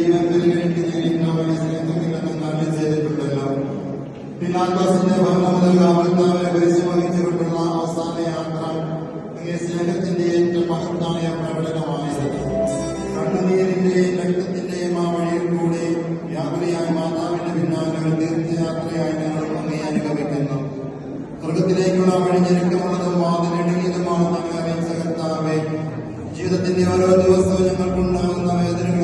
ജീവൻ പരിഗണിക്കുന്നതിനെ ചെയ്തിട്ടുണ്ടല്ലോ. പിലാത്തോസിന്റെ ഭരണം മുതൽ കർത്താവിനെ കുരിശ് വഹിച്ചുകൊണ്ടുള്ള അവസാന യാത്ര അങ്ങേ സ്നേഹത്തിന്റെ ഏറ്റവും മഹത്തായ പ്രകടനമായത്. കണ്ണുനീരിന്റെയും രക്തത്തിന്റെയും ആ വഴിയിൽ കൂടി വ്യാകുലയായ മാതാവിന്റെ പിന്നാലെ തീർത്ഥയാത്രയായി ഞങ്ങൾ അങ്ങേ അനുഭവിക്കുന്നു. സ്വർഗത്തിലേക്കുള്ള വഴി ഞെരുക്കമുള്ളതും വാതിലിടുങ്ങിയതുമാണ് അങ്ങ് അറിയിച്ച കർത്താവേ. ജീവിതത്തിന്റെ ഓരോ ദിവസവും ഞങ്ങൾക്കുണ്ടാകുന്ന വേദനകൾ